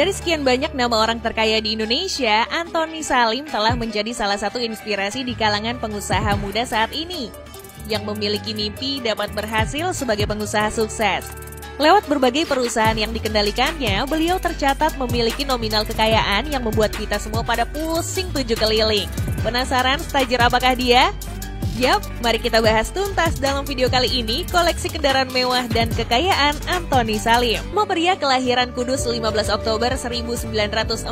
Dari sekian banyak nama orang terkaya di Indonesia, Antony Salim telah menjadi salah satu inspirasi di kalangan pengusaha muda saat ini, yang memiliki mimpi dapat berhasil sebagai pengusaha sukses. Lewat berbagai perusahaan yang dikendalikannya, beliau tercatat memiliki nominal kekayaan yang membuat kita semua pada pusing 7 keliling. Penasaran stajer apakah dia? Yap, mari kita bahas tuntas dalam video kali ini koleksi kendaraan mewah dan kekayaan Antony Salim. Mau pria kelahiran Kudus 15 Oktober 1949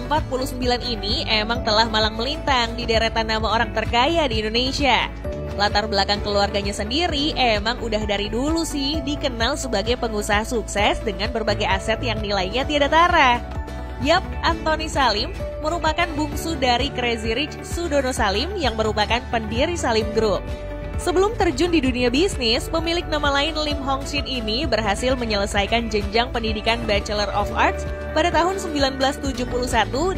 ini emang telah malang melintang di deretan nama orang terkaya di Indonesia. Latar belakang keluarganya sendiri emang udah dari dulu sih dikenal sebagai pengusaha sukses dengan berbagai aset yang nilainya tiada tara. Yap, Antony Salim merupakan bungsu dari Crazy Rich Sudono Salim yang merupakan pendiri Salim Group. Sebelum terjun di dunia bisnis, pemilik nama lain Lim Hong Shin ini berhasil menyelesaikan jenjang pendidikan Bachelor of Arts pada tahun 1971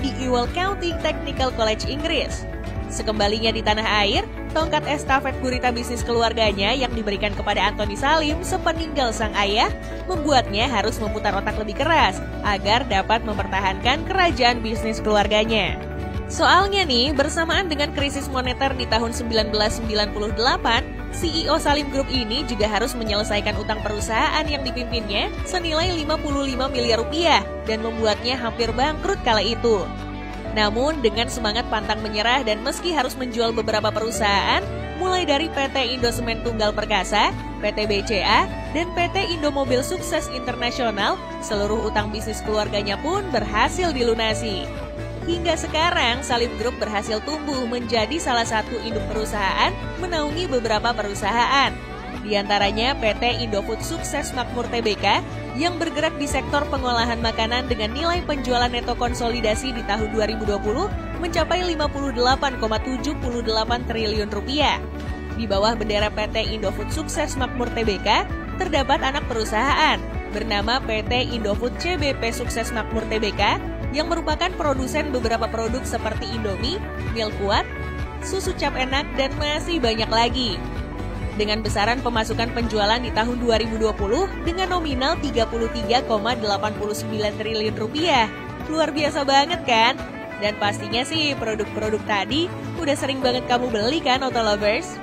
di Ewell County Technical College, Inggris. Sekembalinya di tanah air, tongkat estafet gurita bisnis keluarganya yang diberikan kepada Antony Salim sepeninggal sang ayah membuatnya harus memutar otak lebih keras agar dapat mempertahankan kerajaan bisnis keluarganya. Soalnya nih, bersamaan dengan krisis moneter di tahun 1998, CEO Salim Group ini juga harus menyelesaikan utang perusahaan yang dipimpinnya senilai 55 miliar rupiah dan membuatnya hampir bangkrut kala itu. Namun dengan semangat pantang menyerah dan meski harus menjual beberapa perusahaan, mulai dari PT Indo Semen Tunggal Perkasa, PT BCA, dan PT Indo Mobil Sukses Internasional, seluruh utang bisnis keluarganya pun berhasil dilunasi. Hingga sekarang, Salim Group berhasil tumbuh menjadi salah satu induk perusahaan menaungi beberapa perusahaan. Di antaranya PT Indofood Sukses Makmur Tbk yang bergerak di sektor pengolahan makanan dengan nilai penjualan neto konsolidasi di tahun 2020 mencapai 58,78 triliun rupiah. Di bawah bendera PT Indofood Sukses Makmur Tbk terdapat anak perusahaan bernama PT Indofood CBP Sukses Makmur Tbk yang merupakan produsen beberapa produk seperti Indomie, Milkuat, susu cap enak, dan masih banyak lagi. Dengan besaran pemasukan penjualan di tahun 2020 dengan nominal 33,89 triliun rupiah. Luar biasa banget kan? Dan pastinya sih produk-produk tadi udah sering banget kamu beli kan, Auto Lovers?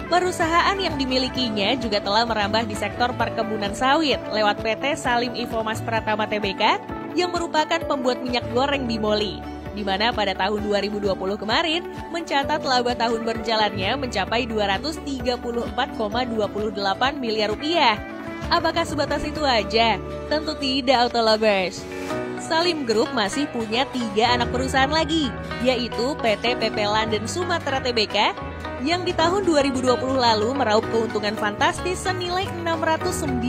Perusahaan yang dimilikinya juga telah merambah di sektor perkebunan sawit lewat PT Salim Infomas Pratama Tbk yang merupakan pembuat minyak goreng Bimoli, di mana pada tahun 2020 kemarin mencatat laba tahun berjalannya mencapai 234,28 miliar rupiah. Apakah sebatas itu aja? Tentu tidak, Auto Lovers. Salim Group masih punya 3 anak perusahaan lagi, yaitu PT PP London Sumatera Tbk yang di tahun 2020 lalu meraup keuntungan fantastis senilai 696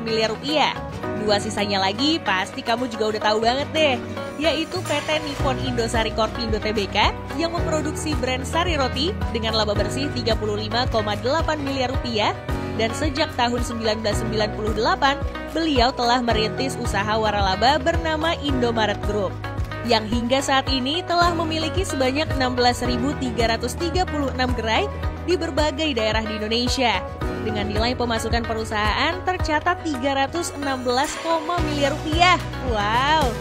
miliar rupiah. 2 sisanya lagi pasti kamu juga udah tahu banget deh, yaitu PT Nippon Indosari Korpindo Tbk yang memproduksi brand Sari Roti dengan laba bersih 35,8 miliar rupiah, dan sejak tahun 1998 beliau telah merintis usaha waralaba bernama Indomaret Group yang hingga saat ini telah memiliki sebanyak 16.336 gerai di berbagai daerah di Indonesia. Dengan nilai pemasukan perusahaan tercatat 316, miliar rupiah. Wow!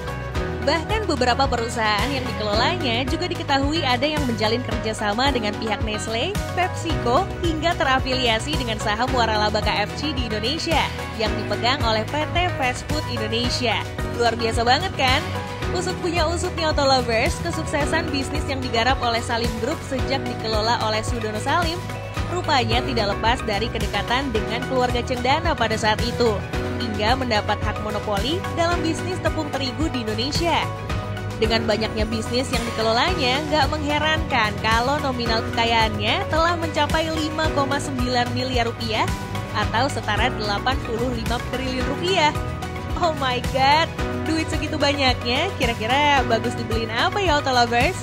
Bahkan beberapa perusahaan yang dikelolanya juga diketahui ada yang menjalin kerjasama dengan pihak Nestle, PepsiCo, hingga terafiliasi dengan saham waralaba KFC di Indonesia yang dipegang oleh PT Fast Food Indonesia. Luar biasa banget kan? Usut punya usut nih, Auto Lovers, kesuksesan bisnis yang digarap oleh Salim Group sejak dikelola oleh Sudono Salim rupanya tidak lepas dari kedekatan dengan keluarga Cendana pada saat itu, hingga mendapat hak monopoli dalam bisnis tepung terigu di Indonesia. Dengan banyaknya bisnis yang dikelolanya, nggak mengherankan kalau nominal kekayaannya telah mencapai 5,9 miliar rupiah atau setara 85 triliun rupiah. Oh my god, duit segitu banyaknya, kira-kira bagus dibeliin apa ya, Auto Lovers?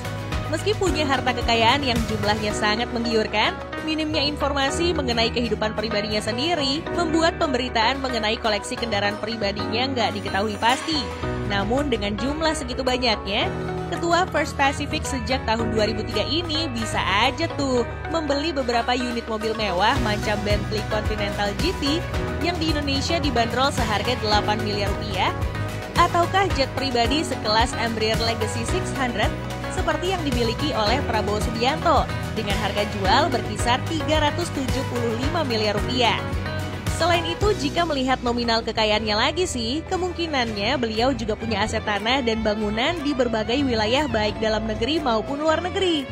Meski punya harta kekayaan yang jumlahnya sangat menggiurkan, minimnya informasi mengenai kehidupan pribadinya sendiri membuat pemberitaan mengenai koleksi kendaraan pribadinya nggak diketahui pasti. Namun dengan jumlah segitu banyaknya, Ketua First Pacific sejak tahun 2003 ini bisa aja tuh membeli beberapa unit mobil mewah macam Bentley Continental GT yang di Indonesia dibanderol seharga 8 miliar rupiah, Ataukah jet pribadi sekelas Embraer Legacy 600 seperti yang dimiliki oleh Prabowo Subianto dengan harga jual berkisar 375 miliar rupiah. Selain itu, jika melihat nominal kekayaannya lagi sih, kemungkinannya beliau juga punya aset tanah dan bangunan di berbagai wilayah baik dalam negeri maupun luar negeri.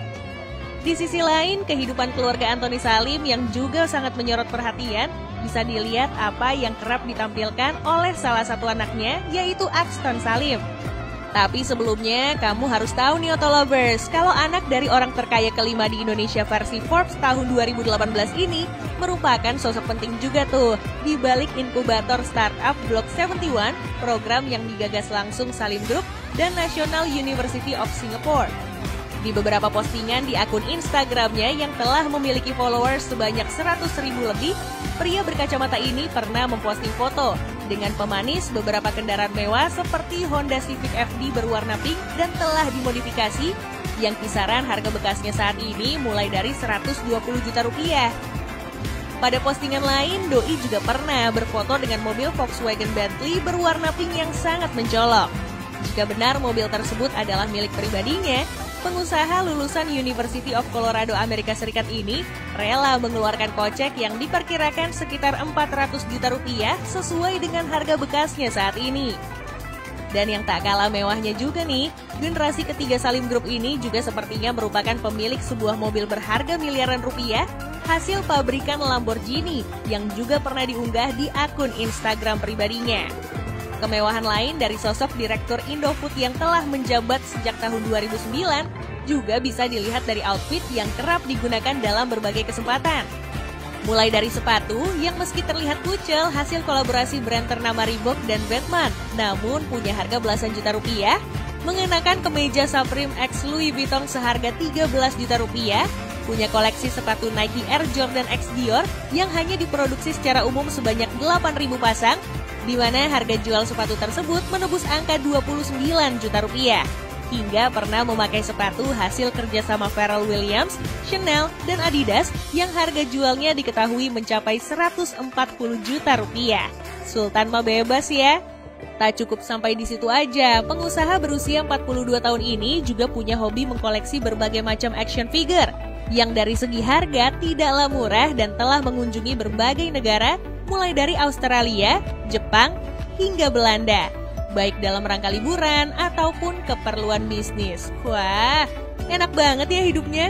Di sisi lain, kehidupan keluarga Antoni Salim yang juga sangat menyorot perhatian bisa dilihat apa yang kerap ditampilkan oleh salah satu anaknya, yaitu Axton Salim. Tapi sebelumnya, kamu harus tahu nih Otolovers, kalau anak dari orang terkaya kelima di Indonesia versi Forbes tahun 2018 ini merupakan sosok penting juga tuh di balik inkubator startup Block 71, program yang digagas langsung Salim Group dan National University of Singapore. Di beberapa postingan di akun Instagramnya yang telah memiliki followers sebanyak 100.000 lebih, pria berkacamata ini pernah memposting foto dengan pemanis beberapa kendaraan mewah seperti Honda Civic FD berwarna pink dan telah dimodifikasi, yang kisaran harga bekasnya saat ini mulai dari 120 juta rupiah. Pada postingan lain, Doi juga pernah berfoto dengan mobil Volkswagen Bentley berwarna pink yang sangat mencolok. Jika benar mobil tersebut adalah milik pribadinya, pengusaha lulusan University of Colorado Amerika Serikat ini rela mengeluarkan kocek yang diperkirakan sekitar 400 juta rupiah sesuai dengan harga bekasnya saat ini. Dan yang tak kalah mewahnya juga nih, generasi ketiga Salim Group ini juga sepertinya merupakan pemilik sebuah mobil berharga miliaran rupiah hasil pabrikan Lamborghini yang juga pernah diunggah di akun Instagram pribadinya. Kemewahan lain dari sosok Direktur Indofood yang telah menjabat sejak tahun 2009 juga bisa dilihat dari outfit yang kerap digunakan dalam berbagai kesempatan. Mulai dari sepatu yang meski terlihat kucel hasil kolaborasi brand ternama Reebok dan Batman, namun punya harga belasan juta rupiah, mengenakan kemeja Supreme X Louis Vuitton seharga 13 juta rupiah, punya koleksi sepatu Nike Air Jordan X Dior yang hanya diproduksi secara umum sebanyak 8.000 pasang, di mana harga jual sepatu tersebut menembus angka 29 juta rupiah. Hingga pernah memakai sepatu hasil kerjasama Pharrell Williams, Chanel, dan Adidas yang harga jualnya diketahui mencapai 140 juta rupiah. Sultan mah bebas ya. Tak cukup sampai di situ aja, pengusaha berusia 42 tahun ini juga punya hobi mengkoleksi berbagai macam action figure yang dari segi harga tidaklah murah dan telah mengunjungi berbagai negara mulai dari Australia, Jepang, hingga Belanda, baik dalam rangka liburan ataupun keperluan bisnis. Wah, enak banget ya hidupnya.